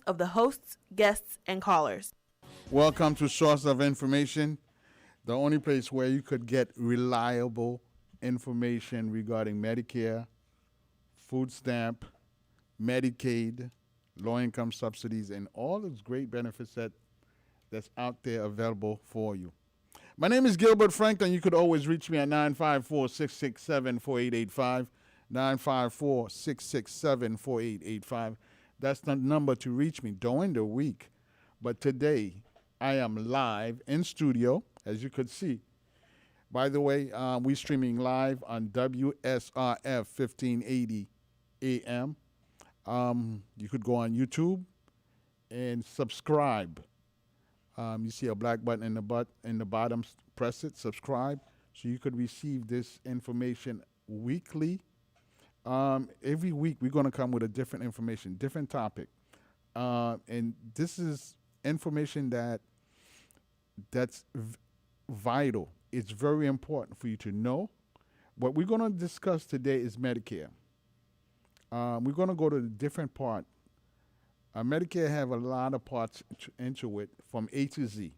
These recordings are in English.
of the hosts, guests, and callers. Welcome to Source of Information, the only place where you could get reliable information regarding Medicare, food stamp, Medicaid, low income subsidies, and all those great benefits that's out there available for you. My name is Gilbert Franklin. You could always reach me at 954 667 4885. 954 667 4885. That's the number to reach me during the week. But today, I am live in studio, as you could see. By the way, we're streaming live on WSRF 1580 AM. You could go on YouTube and subscribe. You see a black button in the bottom. Press it, subscribe, so you could receive this information weekly. Every week we're going to come with a different information, different topic, and this is information that's vital. It's very important for you to know. What we're going to discuss today is Medicare. We're going to go to the different part. Medicare have a lot of parts into it from A to Z,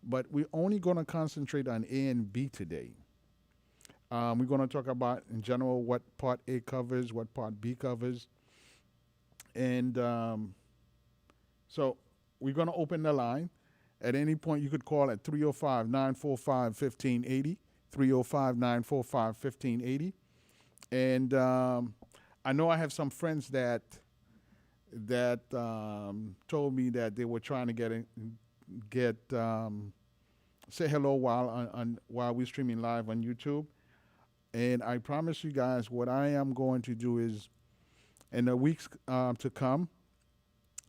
but we're only going to concentrate on A and B today. We're going to talk about, in general, what Part A covers, what Part B covers. And so we're going to open the line. At any point, you could call at 305 945 1580, 305 945 1580. And I know I have some friends that told me that they were trying to get say hello while we're streaming live on YouTube. And I promise you guys, what I am going to do is, in the weeks to come,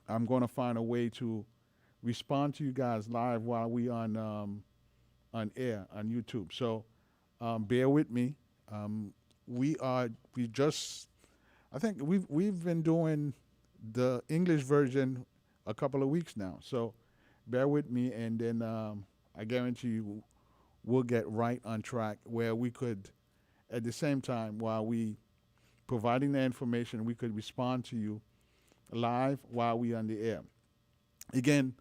I'm going to find a way to respond to you guys live while we on air on YouTube. So bear with me. I think we've been doing the English version a couple of weeks now. So bear with me, and then I guarantee you we'll get right on track where we could, at the same time, while we providing the information, we could respond to you live while we on the air. Again,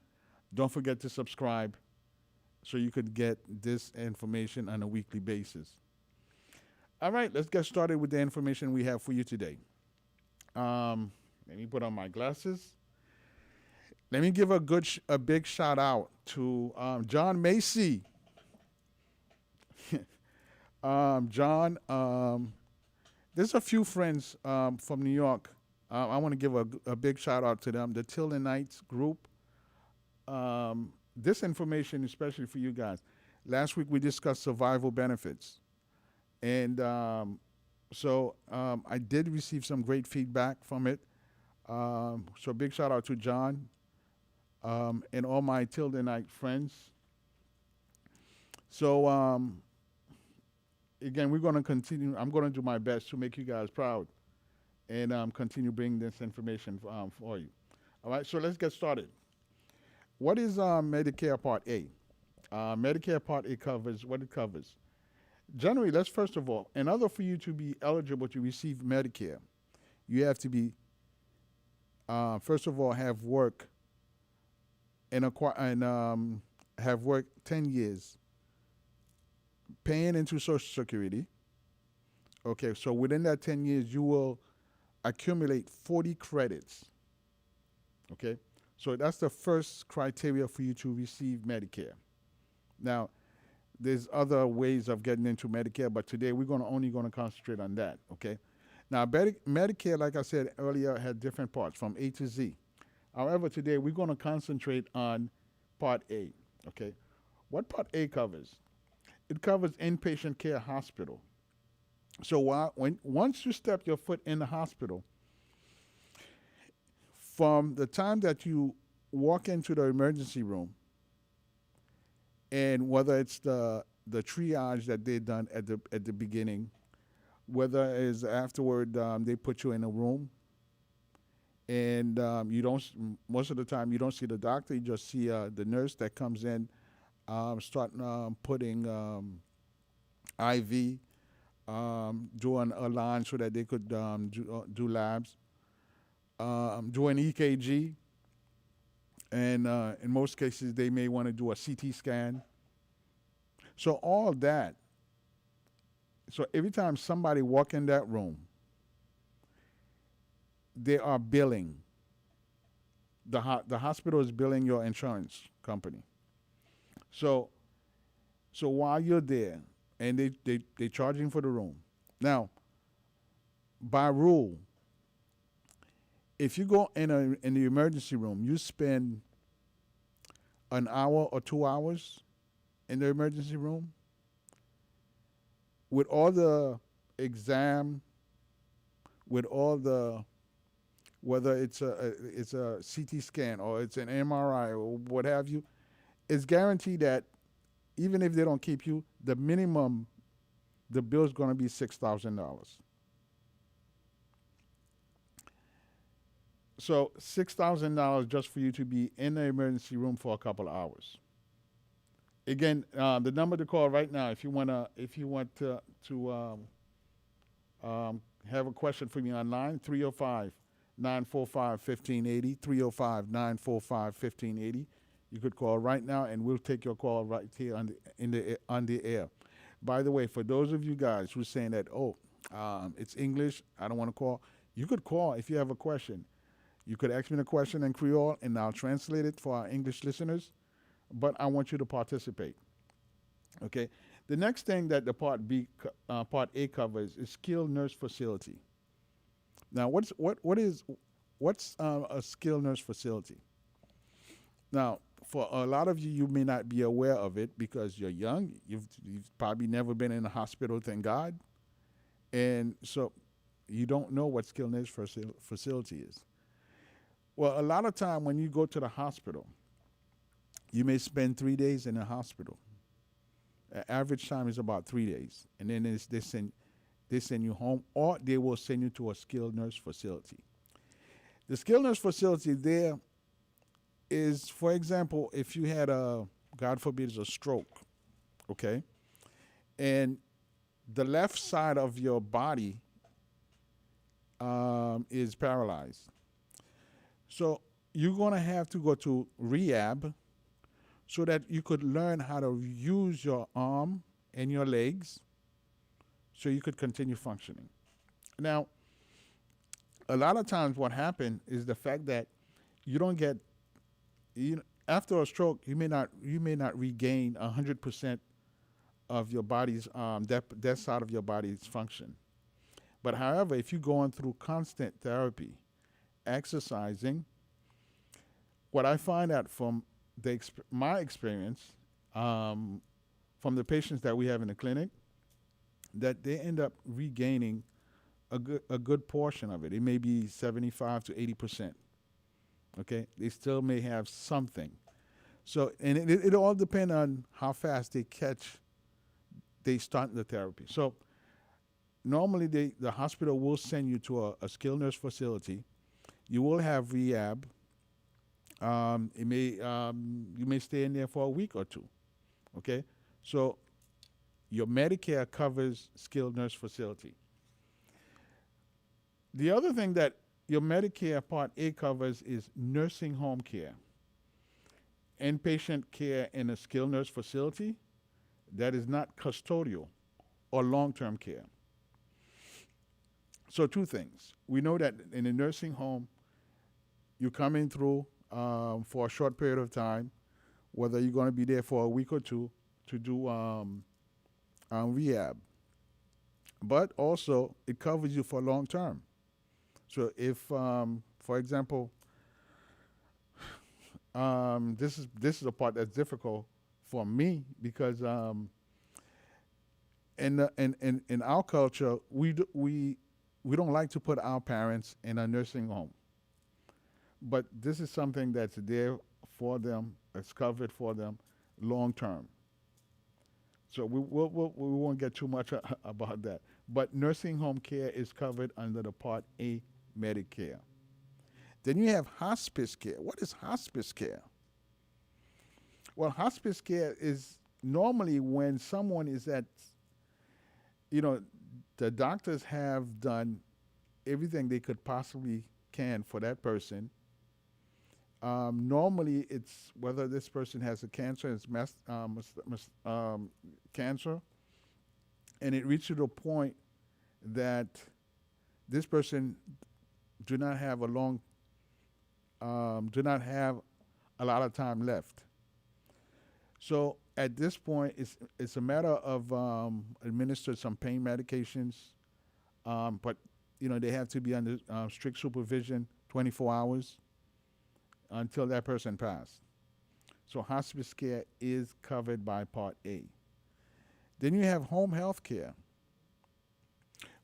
don't forget to subscribe so you could get this information on a weekly basis. All right, let's get started with the information we have for you today. Let me put on my glasses. Let me give a big shout out to John Macy. John, there's a few friends from New York. I want to give a big shout out to them, the Tilden Knights group. This information, especially for you guys. Last week we discussed survival benefits. And so I did receive some great feedback from it. So big shout out to John and all my Tilden Knight friends. So again, we're going to continue. I'm going to do my best to make you guys proud and continue bringing this information for you. All right, so let's get started. What is Medicare Part A? Medicare Part A covers what it covers. Generally, let's first of all, in order for you to be eligible to receive Medicare, you have to be, first of all, have work and have worked 10 years paying into Social Security. Okay, so within that 10 years, you will accumulate 40 credits. Okay, so that's the first criteria for you to receive Medicare. Now, there's other ways of getting into Medicare, but today we're only going to concentrate on that. Okay, now Medicare, like I said earlier, had different parts from A to Z. However, today we're going to concentrate on Part A. Okay, what Part A covers? It covers inpatient care hospital. So once you step your foot in the hospital, from the time that you walk into the emergency room, and whether it's the triage that they done at the beginning, whether it's afterward they put you in a room, and you don't, most of the time you don't see the doctor, you just see the nurse that comes in, start putting IV, doing a line so that they could do labs, doing EKG, And in most cases, they may want to do a CT scan. So all that. So every time somebody walk in that room, they are billing. The hospital is billing your insurance company. So so while you're there, and they charging for the room. Now, by rule, if you go in the emergency room, you spend an hour or 2 hours in the emergency room with all the exam, with all the whether it's a CT scan or it's an MRI or what have you, it's guaranteed that even if they don't keep you, the minimum the bill's going to be $6,000. So $6,000 just for you to be in the emergency room for a couple of hours. Again, the number to call right now if you want to have a question for me online, 305-945-1580, 305-945-1580. You could call right now, and we'll take your call right here on the air. By the way, for those of you guys who are saying that, it's English, I don't want to call, you could call if you have a question. You could ask me the question in Creole, and I'll translate it for our English listeners. But I want you to participate. Okay. The next thing that the Part A covers is skilled nurse facility. Now, what's a skilled nurse facility? Now, for a lot of you, you may not be aware of it because you're young. You've probably never been in a hospital, thank God, and so you don't know what skilled nurse facility is. Well, a lot of time when you go to the hospital, you may spend 3 days in the hospital. Average time is about 3 days, and then they send you home, or they will send you to a skilled nurse facility. The skilled nurse facility there is, for example, if you had God forbid, a stroke, okay, and the left side of your body is paralyzed. So you're going to have to go to rehab so that you could learn how to use your arm and your legs so you could continue functioning. Now, a lot of times what happens is the fact that you don't get, after a stroke, you may not regain 100% of your body's, that side of your body's function. But however, if you're going through constant therapy, exercising, what I find out from my experience, from the patients that we have in the clinic, that they end up regaining a good portion of it. It may be 75 to 80%. Okay, they still may have something. So, and it all depends on how fast they start the therapy. So, normally the hospital will send you to a skilled nurse facility. You will have rehab. You may stay in there for a week or two. Okay, so your Medicare covers skilled nurse facility. The other thing that your Medicare Part A covers is nursing home care. Inpatient care in a skilled nurse facility that is not custodial or long-term care. So two things. We know that in a nursing home, you're coming through for a short period of time, whether you're going to be there for a week or two to do rehab. But also, it covers you for long term. So if, for example, this is a part that's difficult for me because in our culture we don't like to put our parents in a nursing home. But this is something that's there for them, it's covered for them long term. So we won't get too much about that. But nursing home care is covered under the Part A Medicare. Then you have hospice care. What is hospice care? Well, hospice care is normally when someone is at, the doctors have done everything they could possibly can for that person. Normally, it's whether this person has a cancer, it's cancer, and it reaches to a point that this person do not have a long, do not have a lot of time left. So at this point, it's a matter of administer some pain medications, but they have to be under strict supervision, 24 hours until that person passed. So hospice care is covered by Part A. Then you have home health care,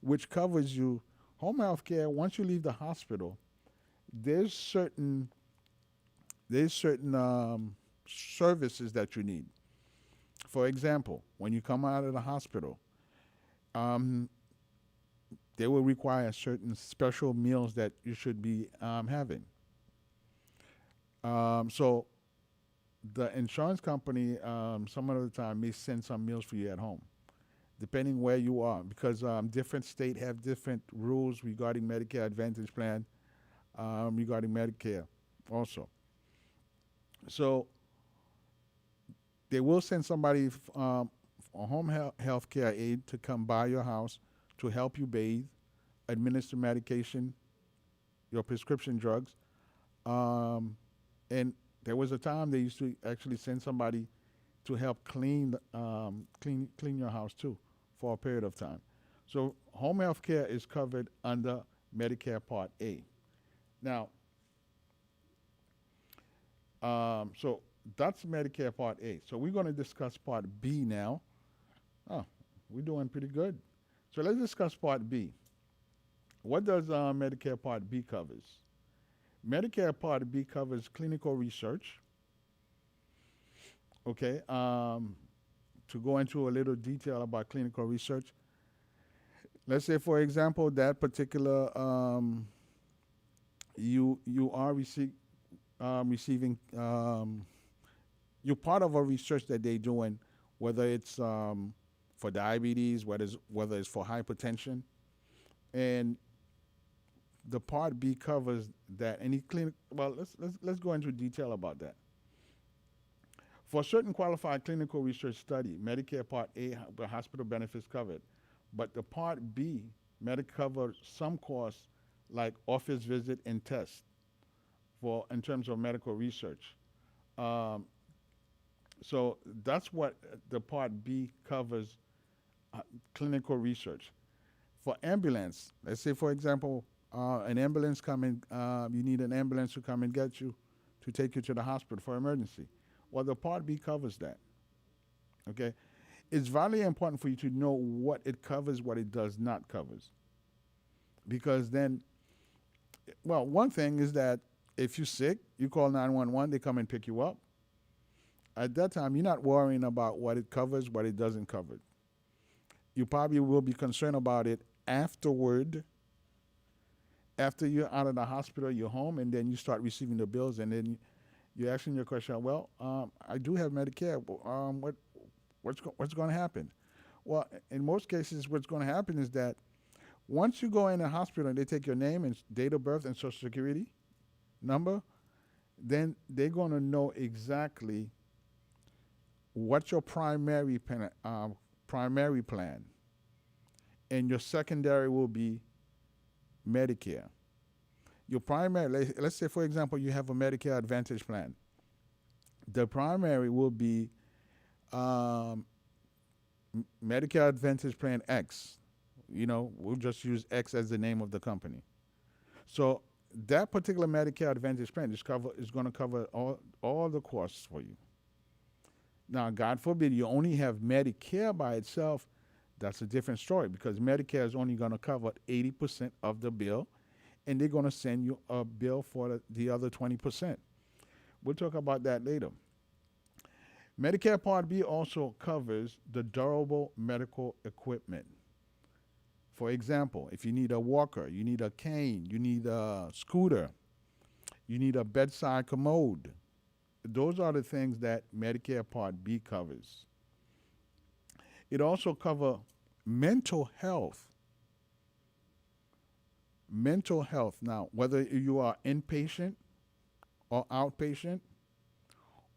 which covers you. Home health care, once you leave the hospital, there's certain services that you need. For example, when you come out of the hospital, um, they will require certain special meals that you should be having. So the insurance company, some of the time, may send some meals for you at home, depending where you are, because different states have different rules regarding Medicare Advantage plan, regarding Medicare also. So they will send somebody, a home health care aide, to come by your house to help you bathe, administer medication, your prescription drugs. And there was a time they used to actually send somebody to help clean your house too, for a period of time. So home health care is covered under Medicare Part A. Now, so that's Medicare Part A. So we're going to discuss Part B now. Oh, we're doing pretty good. So let's discuss Part B. What does Medicare Part B covers? Medicare Part B covers clinical research. Okay. To go into a little detail about clinical research, let's say, for example, that particular you are receiving you're part of a research that they're doing, whether it's for diabetes, whether it's for hypertension, and the Part B covers that. Any clinic. Well, let's go into detail about that. For certain qualified clinical research study, Medicare Part A, the hospital benefits covered, but the Part B, Medicare covers some costs like office visit and test for in terms of medical research. Um, so that's what the Part B covers, clinical research. For ambulance, let's say, for example, an ambulance coming, you need an ambulance to come and get you, to take you to the hospital for emergency. Well, the Part B covers that. Okay, it's very important for you to know what it covers, what it does not covers, because then, well, one thing is that if you're sick, you call 911, they come and pick you up. At that time, you're not worrying about what it covers, what it doesn't cover. You probably will be concerned about it afterward, after you're out of the hospital, you're home, and then you start receiving the bills, and then you're asking your question, well, I do have Medicare. What's going to happen? Well, in most cases, what's going to happen is that once you go in a hospital and they take your name and date of birth and social security number, then they're going to know exactly what your primary plan, and your secondary will be Medicare. Your primary, let's say, for example, you have a Medicare Advantage plan. The primary will be Medicare Advantage Plan X. We'll just use X as the name of the company. So that particular Medicare Advantage plan is going to cover all the costs for you. Now, God forbid you only have Medicare by itself. That's a different story, because Medicare is only going to cover 80% of the bill, and they're going to send you a bill for the other 20%. We'll talk about that later. Medicare Part B also covers the durable medical equipment. For example, if you need a walker, you need a cane, you need a scooter, you need a bedside commode. Those are the things that Medicare Part B covers. It also covers mental health. Mental health. Now, whether you are inpatient or outpatient,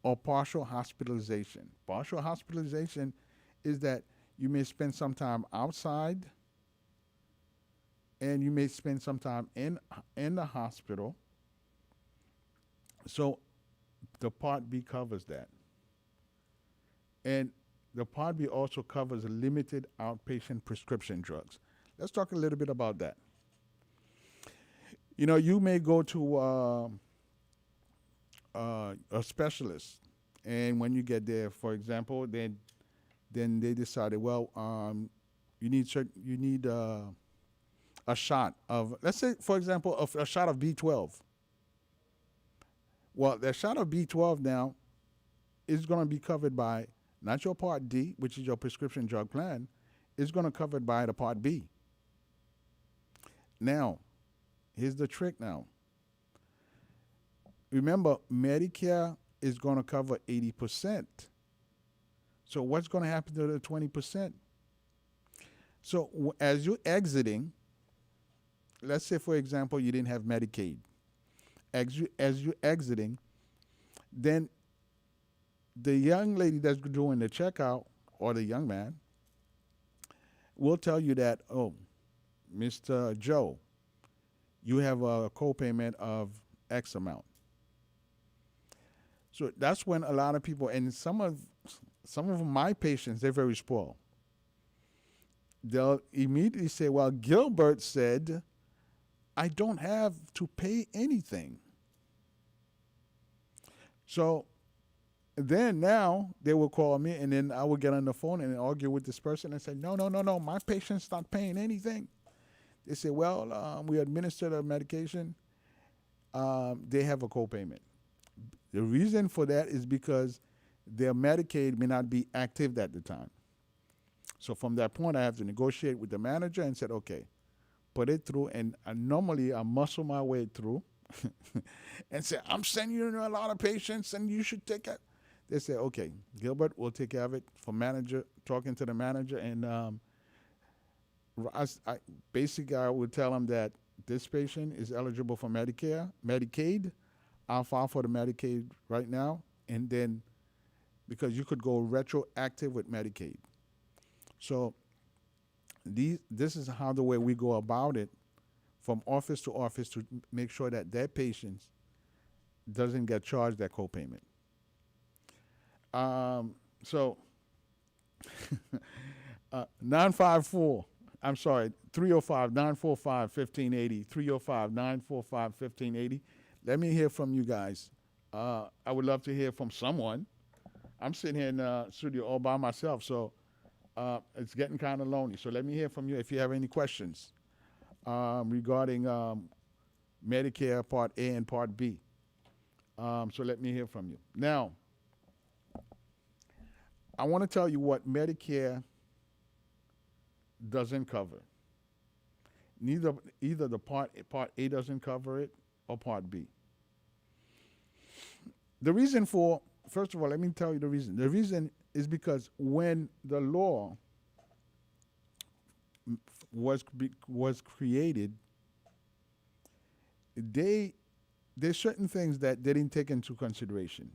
or partial hospitalization. Partial hospitalization is that you may spend some time outside and you may spend some time in the hospital. So the Part B covers that. And the Part B also covers limited outpatient prescription drugs. Let's talk a little bit about that. You know, you may go to a specialist, and when you get there, for example, then they decided, well, you need a shot of, let's say, for example, a shot of B12. Well, that shot of B12 now is going to be covered by not your Part D, which is your prescription drug plan, is going to covered by the Part B. Now, here's the trick now. Remember, Medicare is going to cover 80%. So what's going to happen to the 20%? So as you're exiting, let's say, for example, you didn't have Medicaid. As you're exiting, then the young lady that's doing the checkout, or the young man, will tell you that, oh, Mr. Joe, you have a copayment of X amount. So that's when a lot of people, and some of my patients, they're very spoiled. They'll immediately say, well, Gilbert said, I don't have to pay anything. So then now they will call me, and then I will get on the phone and argue with this person and say, no, my patient's not paying anything. They say, well, we administer the medication. They have a copayment. The reason for that is because their Medicaid may not be active at the time. So from that point, I have to negotiate with the manager and said, okay, put it through. And normally I muscle my way through and say, I'm sending you a lot of patients and you should take it. They say, okay, Gilbert, we'll take care of it. For manager, talking to the manager, and basically I would tell them that this patient is eligible for Medicaid. I'll file for the Medicaid right now, and then because you could go retroactive with Medicaid. So this is how the way we go about it, from office to office, to make sure that their patients doesn't get charged that copayment. So 954, I'm sorry, 305-945-1580, 305-945-1580. Let me hear from you guys. I would love to hear from someone. I'm sitting here in the studio all by myself, so it's getting kind of lonely. So let me hear from you if you have any questions regarding Medicare Part A and Part B. So let me hear from you. Now, I want to tell you what Medicare doesn't cover. Either the Part A doesn't cover it, or Part B. The reason for, first of all, let me tell you the reason. The reason is because when the law was created, there's certain things that they didn't take into consideration.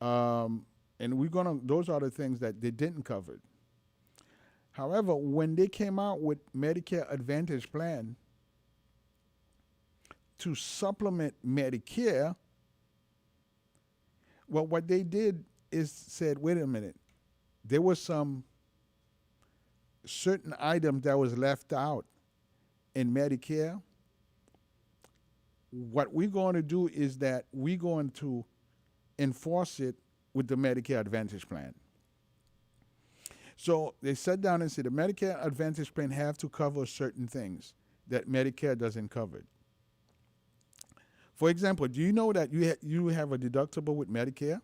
And those are the things that they didn't cover. However, when they came out with Medicare Advantage plan to supplement Medicare, well, what they did is said, wait a minute, there was some certain item that was left out in Medicare. What we're going to do is that we're going to enforce it with the Medicare Advantage plan. So they sat down and said the Medicare Advantage plan have to cover certain things that Medicare doesn't cover. For example, do you know that you have a deductible with Medicare?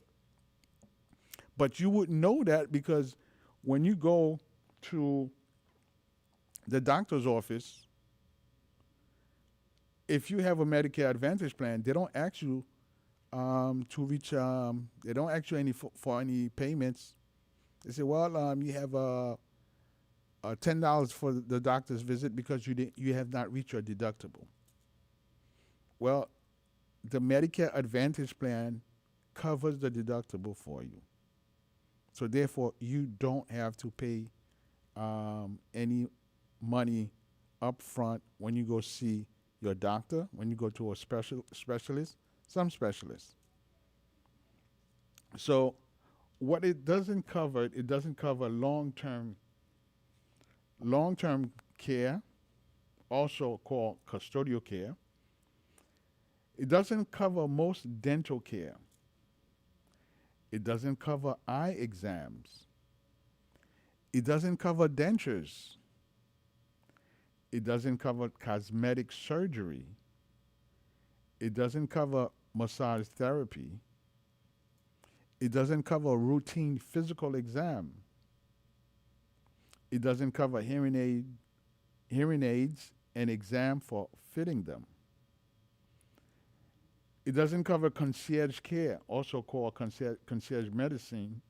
But you wouldn't know that because when you go to the doctor's office, if you have a Medicare Advantage plan, they don't ask you they don't ask you for any payments. They say, well, you have $10 for the doctor's visit because you have not reached your deductible. Well, the Medicare Advantage plan covers the deductible for you. So therefore, you don't have to pay any money up front when you go see your doctor, when you go to a specialist, some specialists. So what it doesn't cover long term care, also called custodial care. It doesn't cover most dental care. It doesn't cover eye exams. It doesn't cover dentures. It doesn't cover cosmetic surgery. It doesn't cover massage therapy. It doesn't cover routine physical exam. It doesn't cover hearing aids and exam for fitting them. It doesn't cover concierge care, also called concierge medicine,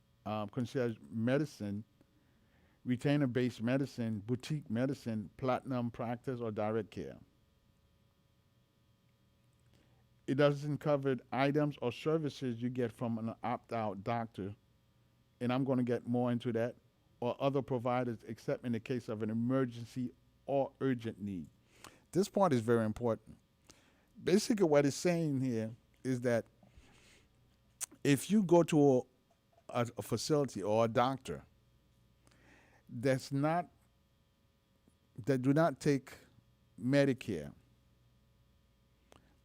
retainer-based medicine, boutique medicine, platinum practice, or direct care. It doesn't cover items or services you get from an opt-out doctor, and I'm going to get more into that, or other providers, except in the case of an emergency or urgent need. This part is very important. Basically, what it's saying here is that if you go to a facility or a doctor that do not take Medicare,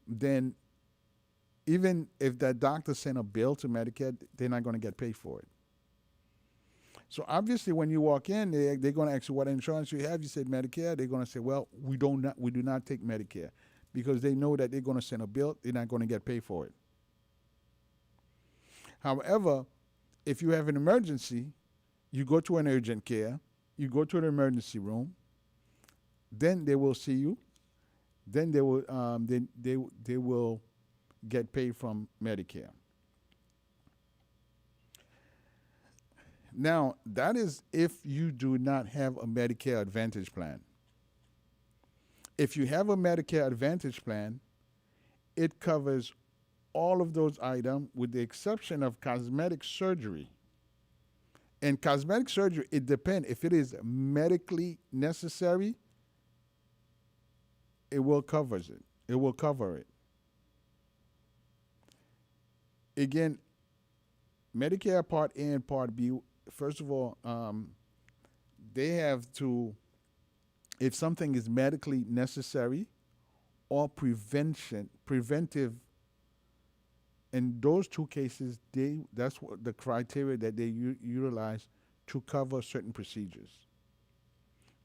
then even if that doctor sent a bill to Medicare, they're not going to get paid for it. So obviously, when you walk in, they're going to ask you what insurance you have. You said Medicare. They're going to say, "Well, we do not take Medicare," because they know that they're going to send a bill. They're not going to get paid for it. However, if you have an emergency, you go to an urgent care, you go to an emergency room, then they will see you. Then they will get paid from Medicare. Now, that is if you do not have a Medicare Advantage plan. If you have a Medicare Advantage plan, it covers all of those items with the exception of cosmetic surgery. And cosmetic surgery, it depends. If it is medically necessary, it will cover it. It will cover it. Again, Medicare Part A and Part B, first of all, they have to, if something is medically necessary or preventive, in those two cases, that's what the criteria that they utilize to cover certain procedures.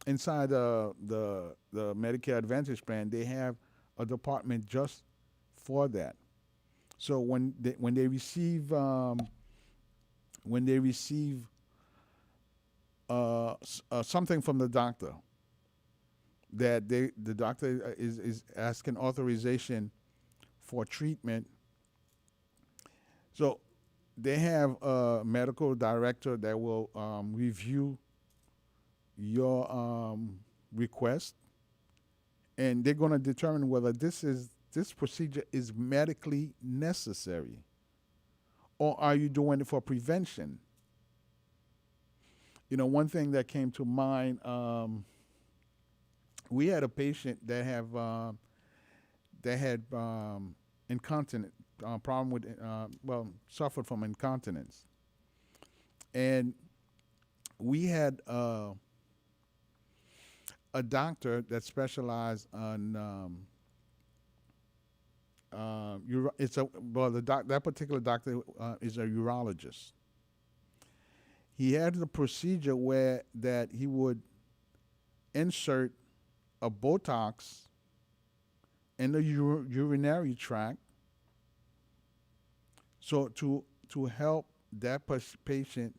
Inside the Medicare Advantage plan, they have a department just for that. So when they receive something from the doctor, that the doctor is asking authorization for treatment. So they have a medical director that will review your request, and they're going to determine whether this procedure is medically necessary, or are you doing it for prevention? You know, one thing that came to mind, we had a patient that had incontinence problem with suffered from incontinence, and we had a doctor that specialized on that particular doctor is a urologist. He had a procedure where that he would insert a Botox in the urinary tract, so to help that patient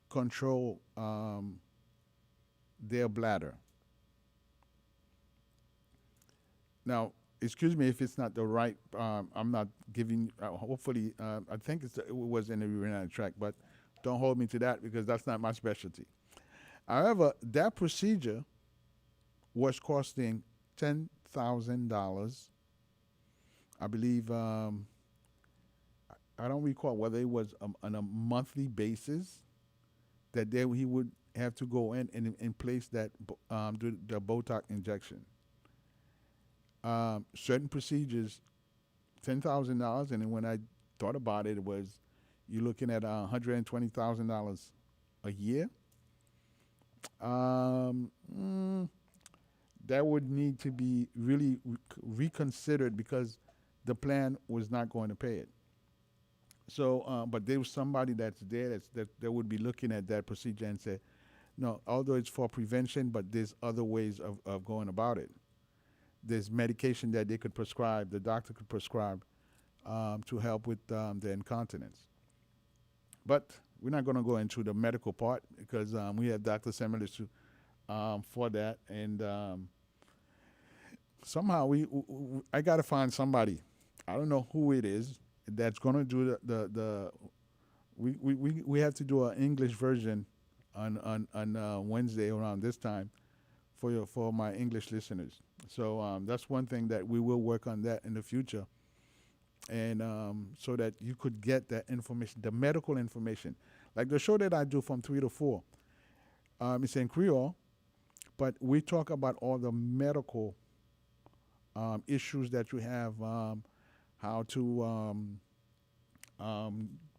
control their bladder. Now, excuse me if it's not the right. I'm not giving. Hopefully, I think it was in the urinary tract, but don't hold me to that because that's not my specialty. However, that procedure was costing $10,000, I believe I don't recall whether it was on a monthly basis that there he would have to go in place that do the Botox injection. Certain procedures, $10,000, and then when I thought about it, it was you're looking at $120,000 a year. Um, mm, that would need to be really reconsidered because the plan was not going to pay it. So, but there was somebody that's there that would be looking at that procedure and say, no, although it's for prevention, but there's other ways of going about it. There's medication that they could prescribe, the doctor could prescribe to help with the incontinence. But we're not going to go into the medical part because we have Dr. Semmelers for that. And somehow I got to find somebody. I don't know who it is that's going to do we have to do an English version on Wednesday around this time for my English listeners. So that's one thing that we will work on that in the future, and so that you could get that information, the medical information, like the show that I do from 3 to 4. It's in Creole, but we talk about all the medical issues that you have, how to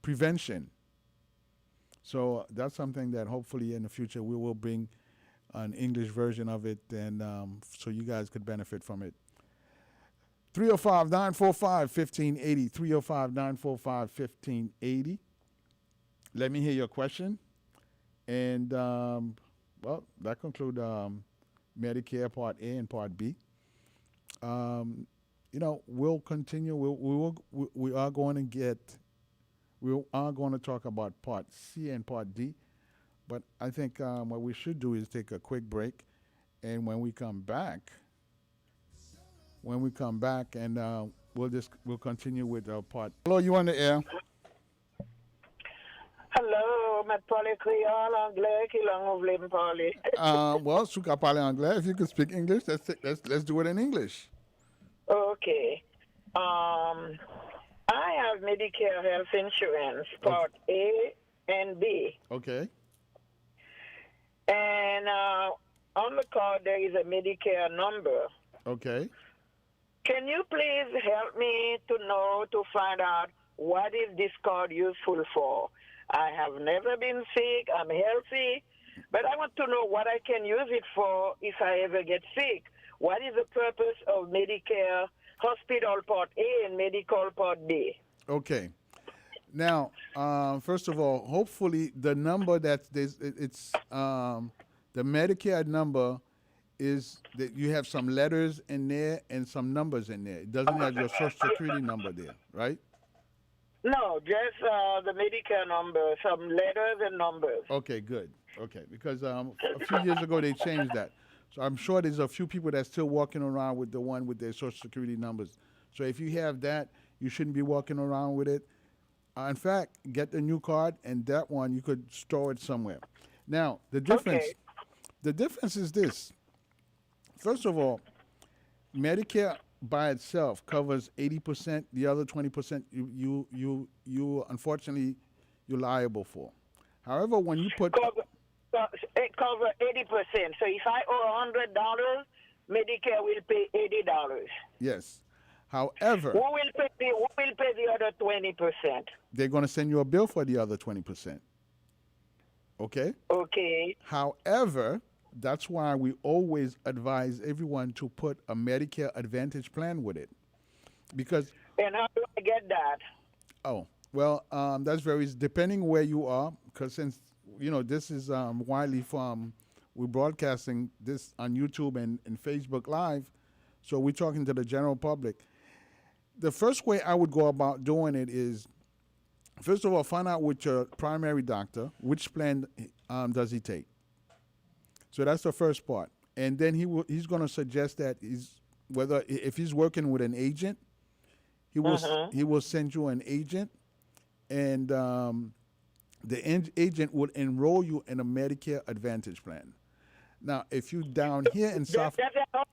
prevention. So that's something that hopefully in the future we will bring an English version of it, and so you guys could benefit from it. 305-945-1580. 305-945-1580. Let me hear your question. And, well, that concludes Medicare Part A and Part B. We'll continue. We are going to talk about Part C and Part D. But I think what we should do is take a quick break. And when we come back, and we'll continue with our part. Hello, you on the air? Hello, je parle créole, anglais, qui langue vous voulez me parler? Well, je peux parler anglais. If you could speak English, let's do it in English. Okay. I have Medicare health insurance, Part A and B. Okay. And on the card there is a Medicare number. Okay. Can you please help me to find out what is this card useful for? I have never been sick. I'm healthy. But I want to know what I can use it for if I ever get sick. What is the purpose of Medicare Hospital Part A and Medical Part B? Okay. Now, first of all, hopefully the number it's the Medicare number is that you have some letters in there and some numbers in there. It doesn't have your Social Security number there, right? No, just the Medicare number, some letters and numbers. Okay, good. Okay, because a few years ago they changed that. So I'm sure there's a few people that's still walking around with the one with their Social Security numbers. So if you have that, you shouldn't be walking around with it. In fact, get the new card, and that one you could store it somewhere. Now, the difference is this. First of all, Medicare by itself covers 80%. The other 20% you unfortunately you're liable for. However, when you put it covers 80%. So if I owe $100, Medicare will pay $80. Yes. However, who will pay the other 20%? They're going to send you a bill for the other 20%. Okay? Okay. However, that's why we always advise everyone to put a Medicare Advantage plan with it. Because and how do I get that? Oh, well, that's depending where you are, because since, this is widely we're broadcasting this on YouTube and Facebook Live, so we're talking to the general public. The first way I would go about doing it is, first of all, find out with your primary doctor which plan does he take. So that's the first part, and then he's going to suggest that if he's working with an agent, he will send you an agent, and the agent would enroll you in a Medicare Advantage plan. Now, if you down here in South, hold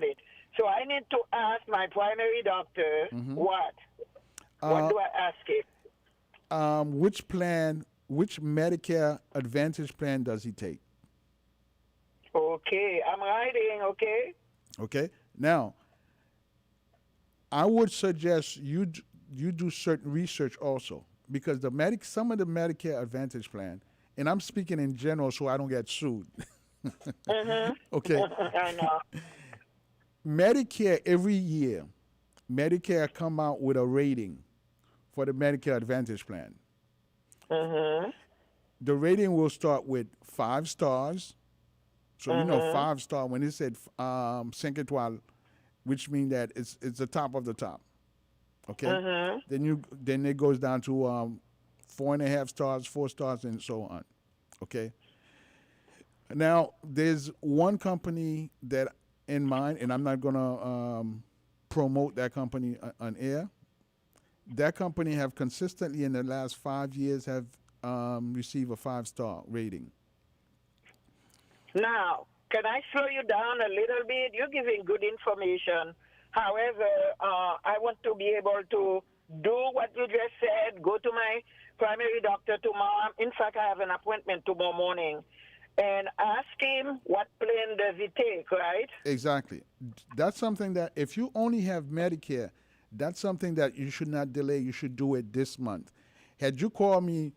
it. So I need to ask my primary doctor what? What do I ask him? Which Medicare Advantage plan does he take? Okay, I'm writing, okay? Okay. Now, I would suggest you do certain research also because some of the Medicare Advantage plan, and I'm speaking in general so I don't get sued. Okay. I know. Medicare every year, Medicare come out with a rating for the Medicare Advantage plan. The rating will start with 5 stars. So you know 5-star when it said 5 étoiles, which means that it's the top of the top. Okay. Then it goes down to 4.5 stars, 4 stars, and so on. Okay. Now there's one company that in mind, and I'm not gonna promote that company on air. That company have consistently in the last 5 years have received a 5-star rating. Now, can I slow you down a little bit? You're giving good information. However, I want to be able to do what you just said, go to my primary doctor tomorrow. In fact, I have an appointment tomorrow morning. And ask him what plan does he take, right? Exactly. That's something that if you only have Medicare, that's something that you should not delay. You should do it this month. Had you called me,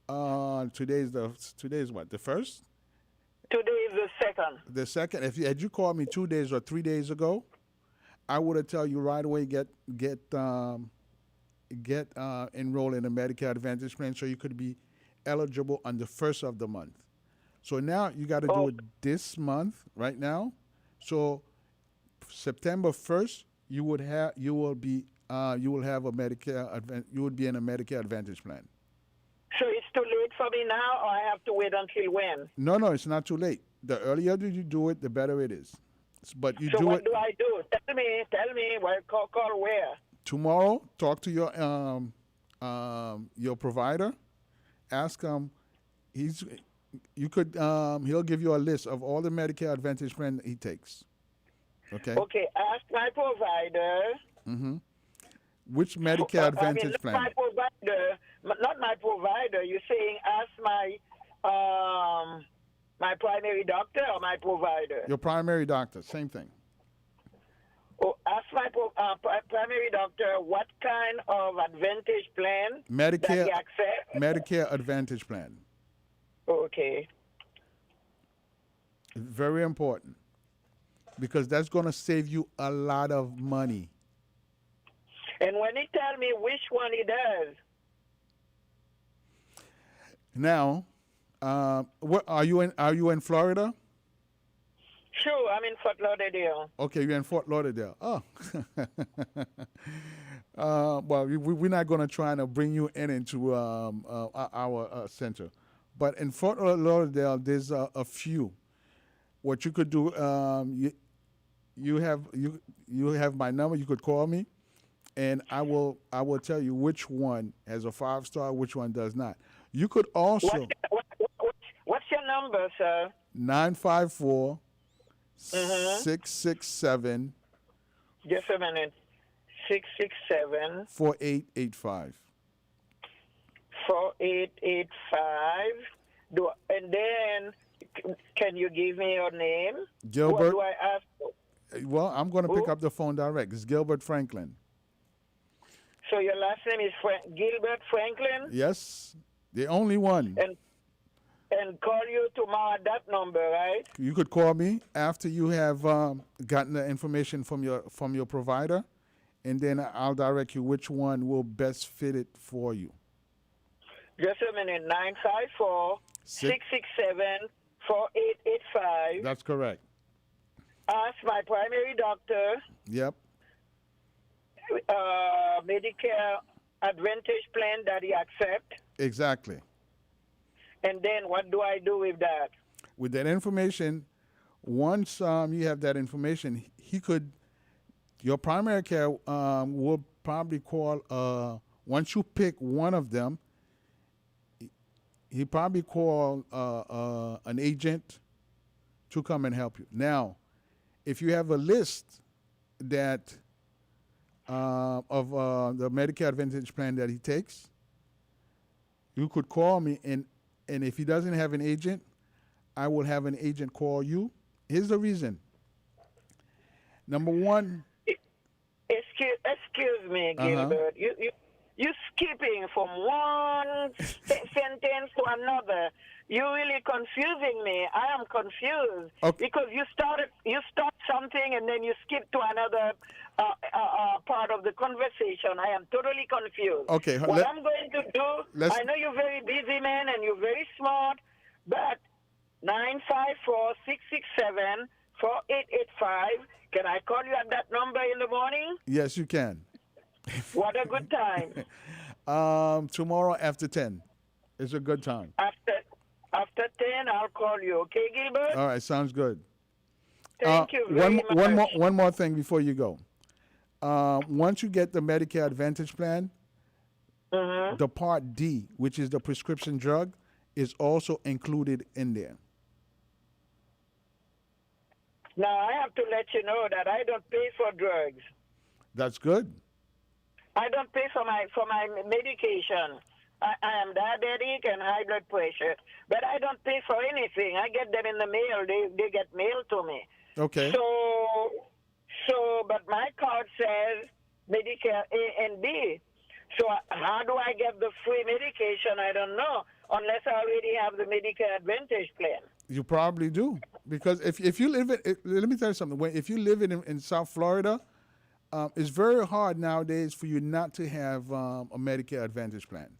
today's what, the 1st? Today is the 2nd. The 2nd. Had you called me 2 days or 3 days ago, I would have tell you right away get enrolled in a Medicare Advantage plan so you could be eligible on the 1st of the month. So now you got to do it this month, right now. So September 1st, you will have a Medicare. You would be in a Medicare Advantage plan. So it's too late for me now, or I have to wait until when? No, it's not too late. The earlier you do it, the better it is. But you so do what it. do I do? Tell me. Where call where? Tomorrow, talk to your provider. Ask him. He'll give you a list of all the Medicare Advantage plan he takes. Okay. Okay. Ask my provider. Which Medicare Advantage plan? My provider, not my provider. You're saying ask my primary doctor or my provider? Your primary doctor, same thing. Oh, ask my primary doctor what kind of Advantage plan Medicare, that he accepts. Medicare Advantage plan. Okay. Very important because that's going to save you a lot of money. And when he tell me which one he does. Now, what are you in? Are you in Florida? Sure, I'm in Fort Lauderdale. Okay, you're in Fort Lauderdale. Oh. Well, we're not going to try to bring you into our center. But in Fort Lauderdale, there's a few. What you could do, you have my number. You could call me, and I will tell you which one has a 5-star, which one does not. You could also what's your number, sir? 954 667. Just a minute. 667 4885. 4885. And then, can you give me your name? Gilbert. What do I ask for? Well, I'm going to pick up the phone direct. It's Gilbert Franklin. So your last name is Gilbert Franklin? Yes, the only one. And call you tomorrow at that number, right? You could call me after you have gotten the information from your provider, and then I'll direct you which one will best fit it for you. Just a minute. 954 667 4885. That's correct. Ask my primary doctor. Yep. Medicare Advantage plan that he accepts. Exactly. And then what do I do with that? With that information, once you have that information, your primary care will probably call, once you pick one of them, he probably call an agent to come and help you. Now, if you have a list that of the Medicare Advantage plan that he takes, you could call me, and if he doesn't have an agent, I will have an agent call you. Here's the reason. Number one, Excuse me, Gilbert. You skipping from one sentence to another. You're really confusing me. I am confused because you start something and then you skip to another part of the conversation. I am totally confused. Okay, what I'm going to do, I know you're very busy, man, and you're very smart, but 954-667-4885. Can I call you at that number in the morning? Yes, you can. What a good time. Tomorrow after 10 is a good time. After 10, I'll call you. Okay, Gilbert? All right, sounds good. Thank you very much. One more thing before you go. Once you get the Medicare Advantage plan, the Part D, which is the prescription drug, is also included in there. Now, I have to let you know that I don't pay for drugs. That's good. I don't pay for my medication. I am diabetic and high blood pressure, but I don't pay for anything. I get them in the mail. They get mailed to me. Okay. But my card says Medicare A and B. So how do I get the free medication? I don't know, unless I already have the Medicare Advantage plan. You probably do, because if you live in, let me tell you something. If you live in South Florida, it's very hard nowadays for you not to have a Medicare Advantage plan,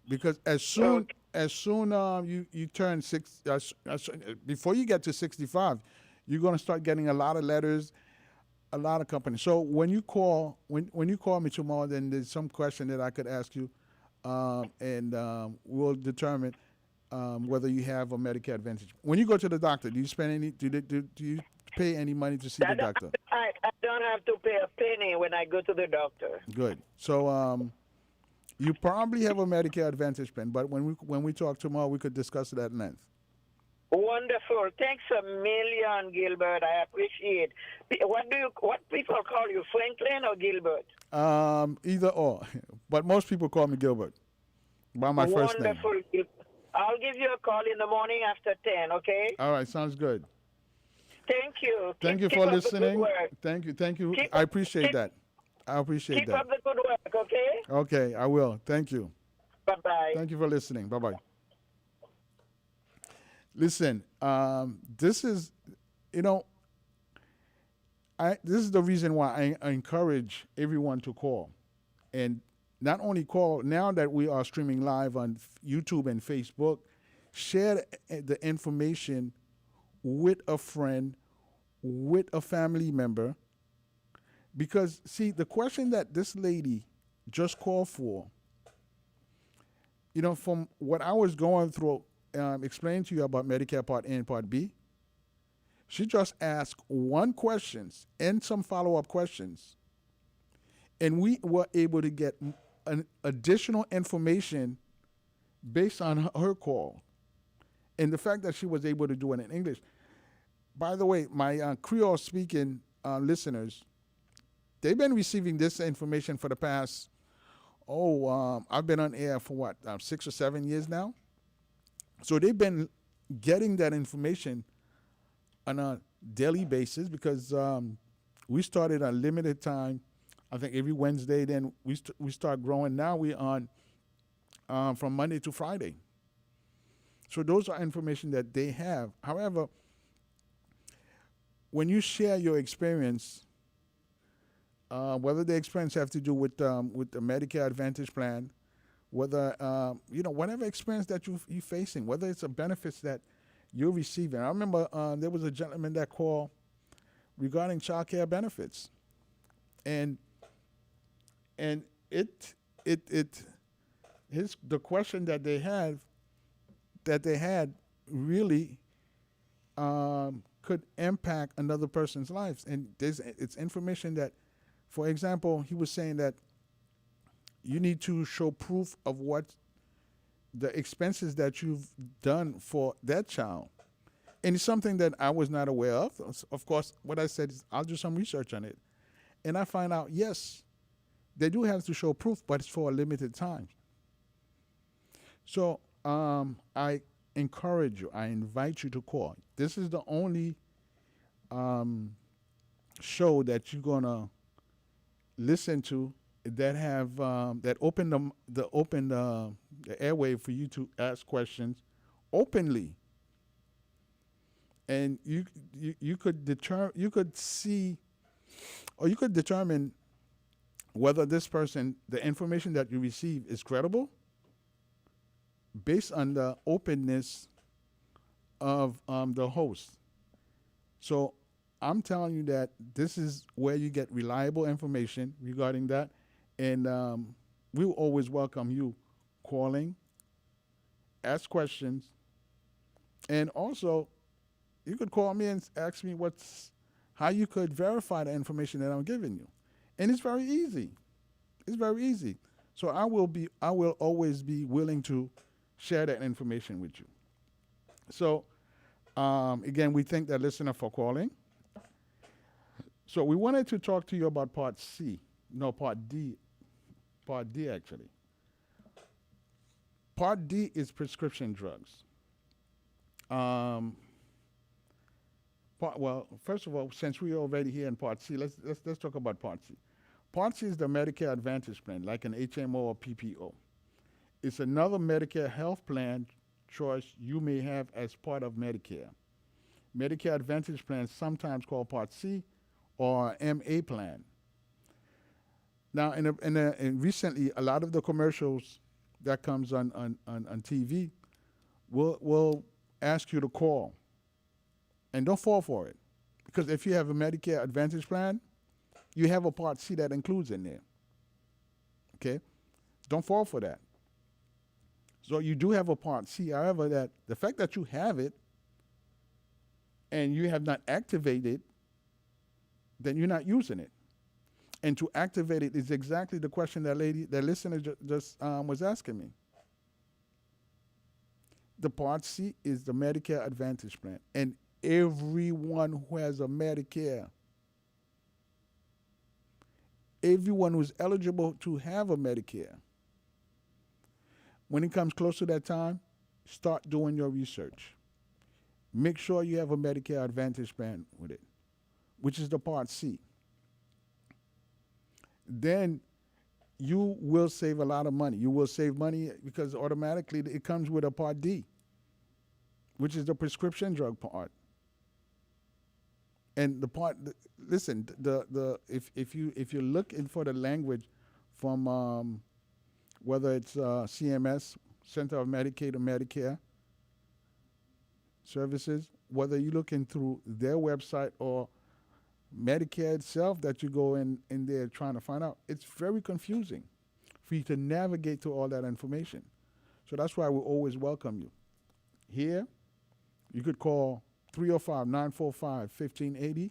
because as soon you turn before you get to 65, you're going to start getting a lot of letters, a lot of companies. So when you call me tomorrow, then there's some question that I could ask you, and we'll determine whether you have a Medicare Advantage. When you go to the doctor, do you spend any? Do you pay any money to see the doctor? I don't have to pay a penny when I go to the doctor. Good. So you probably have a Medicare Advantage plan, but when we talk tomorrow, we could discuss it at length. Wonderful. Thanks a million, Gilbert. I appreciate. What people call you, Franklin or Gilbert? Either or, but most people call me Gilbert by my first name. Wonderful. I'll give you a call in the morning after 10. Okay? All right. Sounds good. Thank you. Thank you for listening. Thank you. I appreciate that. I appreciate that. Keep up the good work, okay? Okay, I will. Thank you. Bye-bye. Thank you for listening. Bye-bye. Listen, this is, this is the reason why I encourage everyone to call. And not only call, now that we are streaming live on YouTube and Facebook, share the information with a friend, with a family member. Because, see, the question that this lady just called for, from what I was going through, explaining to you about Medicare Part A and Part B, she just asked one question and some follow-up questions. And we were able to get an additional information based on her call. And the fact that she was able to do it in English. By the way, my Creole-speaking listeners, they've been receiving this information for the past, I've been on air for 6 or 7 years now. So they've been getting that information on a daily basis because we started a limited time, I think every Wednesday. Then we start growing. Now we're on from Monday to Friday. So those are information that they have. However, when you share your experience, whether the experience have to do with the Medicare Advantage plan, whether whatever experience that you're facing, whether it's a benefits that you're receiving. I remember there was a gentleman that called regarding child care benefits, and the question that they had really could impact another person's lives, and it's information that, for example, he was saying that you need to show proof of what the expenses that you've done for that child. And it's something that I was not aware of. Of course, what I said is I'll do some research on it. And I find out, yes, they do have to show proof, but it's for a limited time. So I encourage you, I invite you to call. This is the only um, show that you're gonna listen to that have that open the airway for you to ask questions openly, and you could you could see, or you could determine whether this person, the information that you receive, is credible based on the openness of the host. So I'm telling you that this is where you get reliable information regarding that, and we will always welcome you calling, ask questions, and also you could call me and ask me how you could verify the information that I'm giving you, and it's very easy. It's very easy. So I will always be willing to share that information with you. So again, we thank the listener for calling. So we wanted to talk to you about part C. No, Part D actually. Part D is prescription drugs. Well, first of all, since we're already here in Part C, let's talk about Part C. Part C is the Medicare Advantage plan, like an HMO or PPO. It's another Medicare health plan choice you may have as part of Medicare. Medicare Advantage plans, sometimes called Part C or MA plan. Now, and recently, a lot of the commercials that comes on TV will ask you to call, and don't fall for it, because if you have a Medicare Advantage plan, you have a Part C that includes in there. Okay, don't fall for that. So you do have a Part C. However, that the fact that you have it and you have not activated, then you're not using it. And to activate it is exactly the question that listener just was asking me. The Part C is the Medicare Advantage plan, and everyone who has a Medicare, everyone who's eligible to have a Medicare, when it comes close to that time, start doing your research. Make sure you have a Medicare Advantage plan with it, which is the Part C. Then you will save a lot of money. You will save money because automatically it comes with a Part D, which is the prescription drug part. And the part, listen, if you're looking for the language from whether it's CMS, Center of Medicaid or Medicare Services, whether you're looking through their website or Medicare itself that you go in there trying to find out, it's very confusing for you to navigate through all that information. So that's why we always welcome you. Here, you could call 305-945-1580,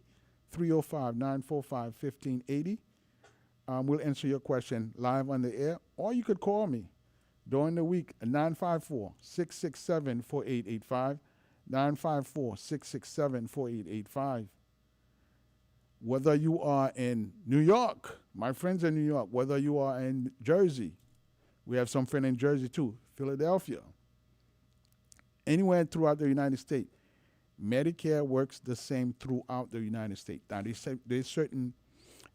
305-945-1580. We'll answer your question live on the air, or you could call me during the week at 954-667-4885, 954-667-4885. Whether you are in New York, my friends in New York, whether you are in Jersey, we have some friends in Jersey too, Philadelphia, anywhere throughout the United States, Medicare works the same throughout the United States. Now, there's certain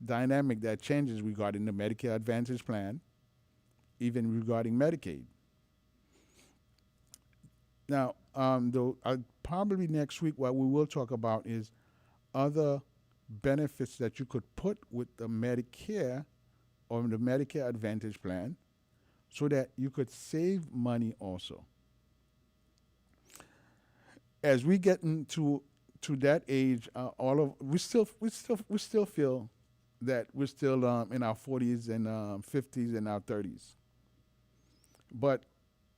dynamic that changes regarding the Medicare Advantage plan, even regarding Medicaid. Now, probably next week, what we will talk about is other benefits that you could put with the Medicare or the Medicare Advantage plan so that you could save money also. As we get into that age, we still feel that we're still in our 40s and 50s and our 30s. But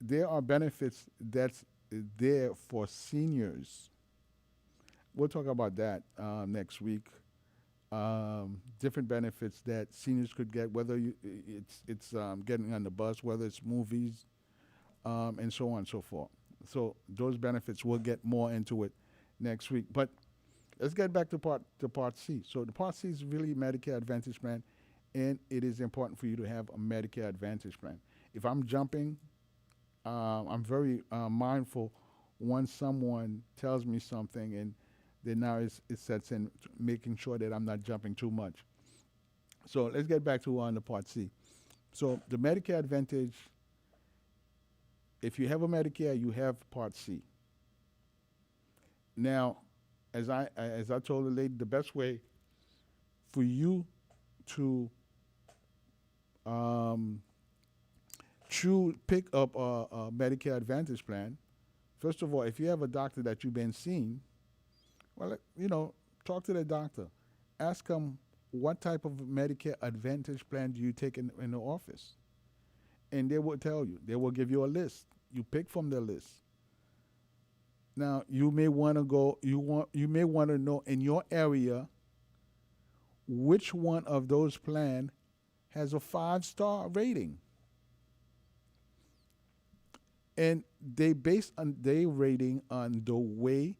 there are benefits that's there for seniors. We'll talk about that next week. Different benefits that seniors could get, whether it's getting on the bus, whether it's movies, and so on and so forth. So those benefits, we'll get more into it next week. But let's get back to part C. So the part C is really Medicare Advantage plan, and it is important for you to have a Medicare Advantage plan. If I'm jumping, I'm very mindful once someone tells me something, and then now it sets in making sure that I'm not jumping too much. So let's get back to on the part C. So the Medicare Advantage, if you have a Medicare, you have part C. Now, as I told the lady, the best way for you to um, pick up a Medicare Advantage plan, first of all, if you have a doctor that you've been seeing, well, talk to the doctor. Ask them what type of Medicare Advantage plan do you take in the office, and they will tell you. They will give you a list. You pick from the list. Now you may want to go. You may want to know in your area which one of those plans has a 5-star rating, and they base on their rating on the way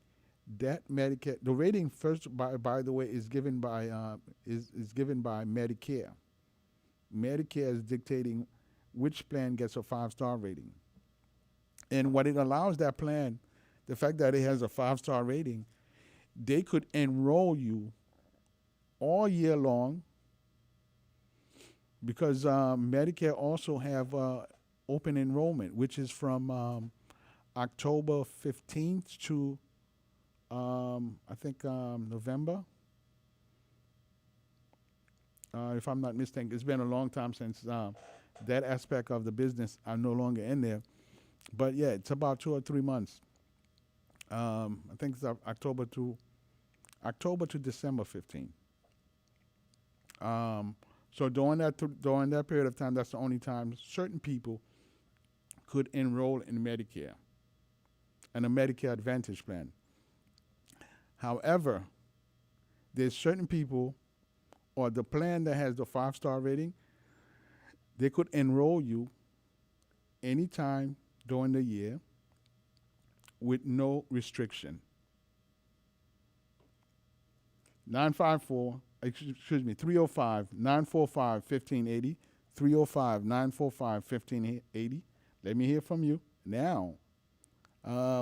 that Medicare. The rating first, by the way, is given by Medicare. Medicare is dictating which plan gets a 5-star rating, and what it allows that plan, the fact that it has a 5-star rating, they could enroll you all year long because Medicare also have open enrollment, which is from October 15th to I think November, if I'm not mistaken. It's been a long time since that aspect of the business are no longer in there. But yeah, it's about 2 or 3 months. I think it's October to December 15. So during that period of time, that's the only time certain people could enroll in Medicare and a Medicare Advantage plan. However, there's certain people or the plan that has the 5-star rating, they could enroll you anytime during the year with no restriction. 305-945-1580, 305-945-1580. Let me hear from you. Now,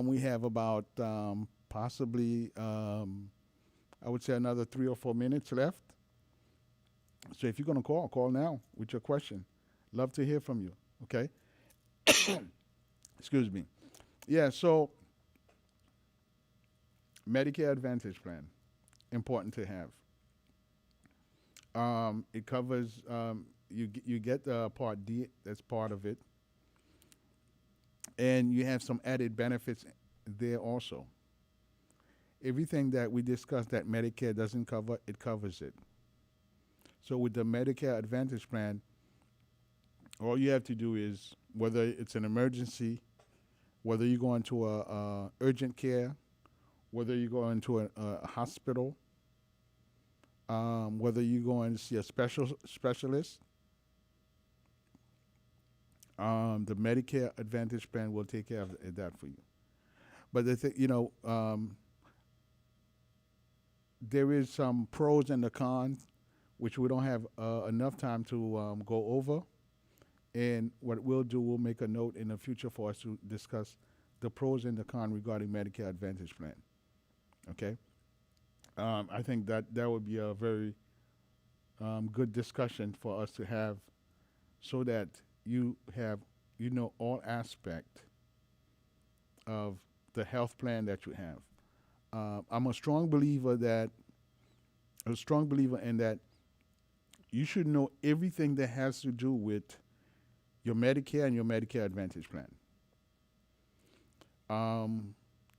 we have about possibly, I would say another 3 or 4 minutes left. So if you're going to call now with your question. Love to hear from you, okay? Excuse me. Yeah, so Medicare Advantage plan, important to have. It covers, you get Part D, that's part of it. And you have some added benefits there also. Everything that we discussed that Medicare doesn't cover, it covers it. So with the Medicare Advantage plan, all you have to do is, whether it's an emergency, whether you go into a urgent care, whether you go into a hospital, whether you go in to see a specialist, the Medicare Advantage plan will take care of that for you. But there is some pros and the cons, which we don't have enough time to go over. And what we'll do, we'll make a note in the future for us to discuss the pros and the cons regarding Medicare Advantage plan. Okay? I think that would be a very good discussion for us to have, so that you all aspect of the health plan that you have. I'm a strong believer in that you should know everything that has to do with your Medicare and your Medicare Advantage plan.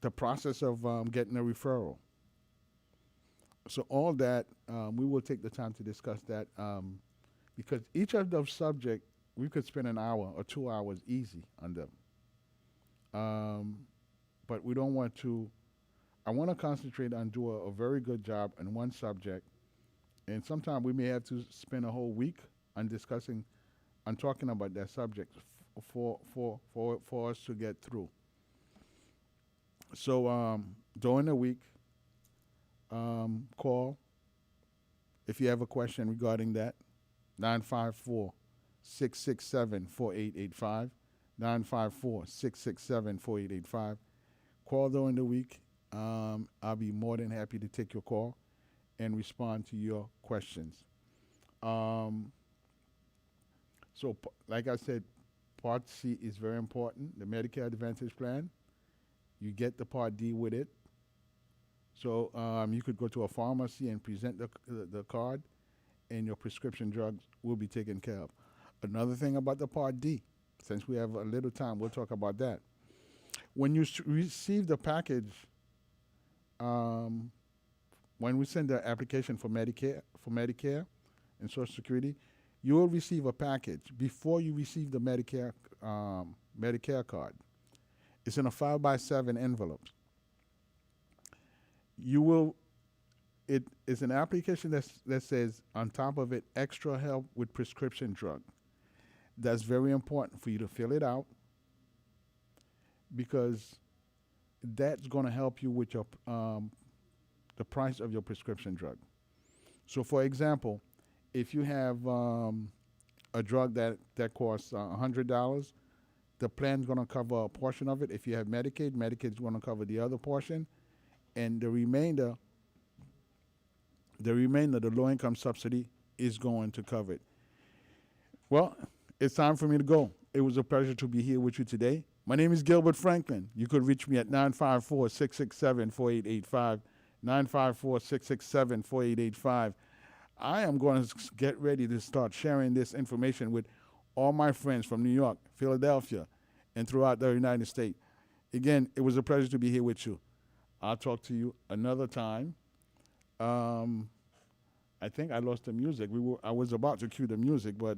The process of getting a referral. So all that, we will take the time to discuss that, because each of those subjects, we could spend an hour or 2 hours easy on them. But we don't want to, I want to concentrate on do a very good job on one subject. And sometimes we may have to spend a whole week on discussing, on talking about that subject for us to get through. So during the week, call if you have a question regarding that. 954 667 4885. 954 667 4885. Call during the week. I'll be more than happy to take your call and respond to your questions. Um, like I said, Part C is very important. The Medicare Advantage plan. You get the Part D with it. So you could go to a pharmacy and present the card, and your prescription drugs will be taken care of. Another thing about the Part D, since we have a little time, we'll talk about that. When you receive the package, when we send the application for Medicare and Social Security, you will receive a package before you receive the Medicare card. It's in a 5x7 envelope. It is an application that says on top of it, extra help with prescription drug. That's very important for you to fill it out because that's going to help you with your the price of your prescription drug. So, for example, if you have a drug that costs $100, the plan's going to cover a portion of it. If you have Medicaid, Medicaid's going to cover the other portion, and the remainder, the low-income subsidy is going to cover it. Well, it's time for me to go. It was a pleasure to be here with you today. My name is Gilbert Franklin. You could reach me at 954-667-4885, 954-667-4885. I am going to get ready to start sharing this information with all my friends from New York, Philadelphia, and throughout the United States. Again, it was a pleasure to be here with you. I'll talk to you another time. I think I lost the music. I was about to cue the music, but